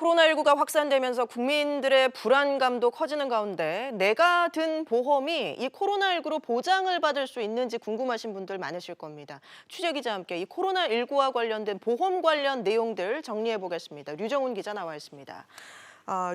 코로나19가 확산되면서 국민들의 불안감도 커지는 가운데 내가 든 보험이 이 코로나19로 보장을 받을 수 있는지 궁금하신 분들 많으실 겁니다. 취재기자와 함께 이 코로나19와 관련된 보험 관련 내용들 정리해 보겠습니다. 류정훈 기자 나와 있습니다.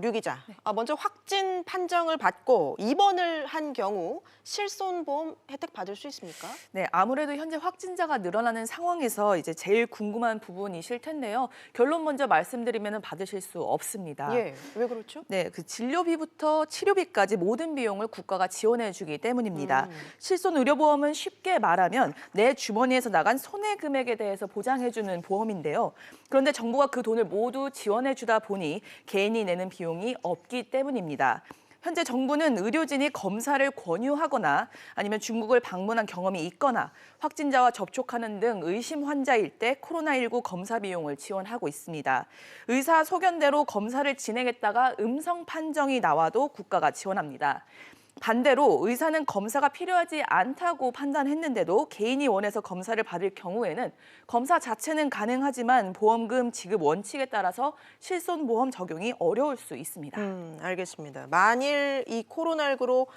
류 기자, 먼저 확진 판정을 받고 입원을 한 경우 실손보험 혜택 받을 수 있습니까? 네, 아무래도 현재 확진자가 늘어나는 상황에서 이제 제일 궁금한 부분이실 텐데요. 결론 먼저 말씀드리면 받으실 수 없습니다. 예, 왜 그렇죠? 네, 그 진료비부터 치료비까지 모든 비용을 국가가 지원해주기 때문입니다. 실손 의료보험은 쉽게 말하면 내 주머니에서 나간 손해 금액에 대해서 보장해주는 보험인데요. 그런데 정부가 그 돈을 모두 지원해주다 보니 개인이 내는 비용이 없기 때문입니다. 현재 정부는 의료진이 검사를 권유하거나 아니면 중국을 방문한 경험이 있거나 확진자와 접촉하는 등 의심 환자일 때 코로나19 검사 비용을 지원하고 있습니다. 의사 소견대로 검사를 진행했다가 음성 판정이 나와도 국가가 지원합니다. 반대로 의사는 검사가 필요하지 않다고 판단했는데도 개인이 원해서 검사를 받을 경우에는 검사 자체는 가능하지만 보험금 지급 원칙에 따라서 실손보험 적용이 어려울 수 있습니다. 알겠습니다. 만일 이 코로나19로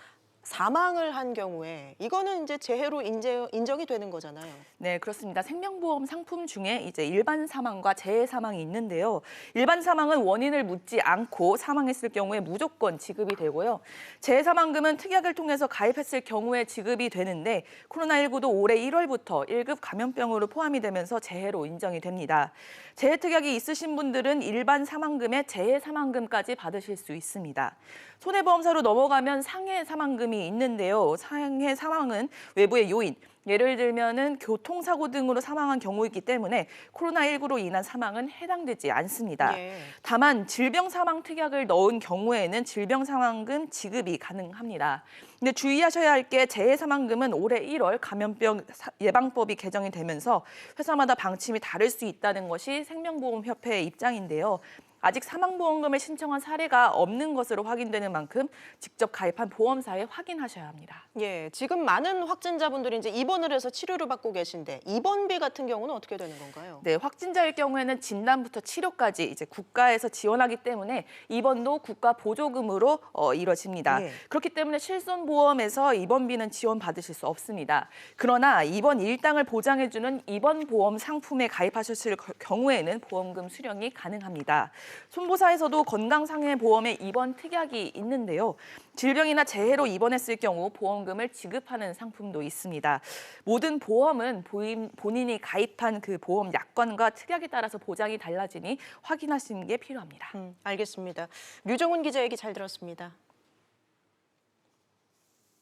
사망을 한 경우에 이거는 이제 재해로 인정이 되는 거잖아요. 네, 그렇습니다. 생명보험 상품 중에 이제 일반 사망과 재해 사망이 있는데요. 일반 사망은 원인을 묻지 않고 사망했을 경우에 무조건 지급이 되고요. 재해 사망금은 특약을 통해서 가입했을 경우에 지급이 되는데 코로나19도 올해 1월부터 1급 감염병으로 포함이 되면서 재해로 인정이 됩니다. 재해 특약이 있으신 분들은 일반 사망금에 재해 사망금까지 받으실 수 있습니다. 손해보험사로 넘어가면 상해 사망금이 있는데요. 상해 사망은 외부의 요인, 예를 들면은 교통사고 등으로 사망한 경우이기 때문에 코로나19로 인한 사망은 해당되지 않습니다. 예. 다만 질병 사망 특약을 넣은 경우에는 질병 사망금 지급이 가능합니다. 근데 주의하셔야 할 게 재해 사망금은 올해 1월 감염병 예방법이 개정이 되면서 회사마다 방침이 다를 수 있다는 것이 생명보험협회의 입장인데요. 아직 사망보험금을 신청한 사례가 없는 것으로 확인되는 만큼 직접 가입한 보험사에 확인하셔야 합니다. 예, 지금 많은 확진자분들이 이제 입원을 해서 치료를 받고 계신데 입원비 같은 경우는 어떻게 되는 건가요? 네, 확진자일 경우에는 진단부터 치료까지 이제 국가에서 지원하기 때문에 입원도 국가 보조금으로 이뤄집니다. 예. 그렇기 때문에 실손보험에서 입원비는 지원받으실 수 없습니다. 그러나 입원 일당을 보장해주는 입원보험 상품에 가입하셨을 경우에는 보험금 수령이 가능합니다. 손보사에서도 건강상해보험에 입원 특약이 있는데요. 질병이나 재해로 입원했을 경우 보험금을 지급하는 상품도 있습니다. 모든 보험은 본인이 가입한 그 보험 약관과 특약에 따라서 보장이 달라지니 확인하시는 게 필요합니다. 알겠습니다. 류정훈 기자 얘기 잘 들었습니다.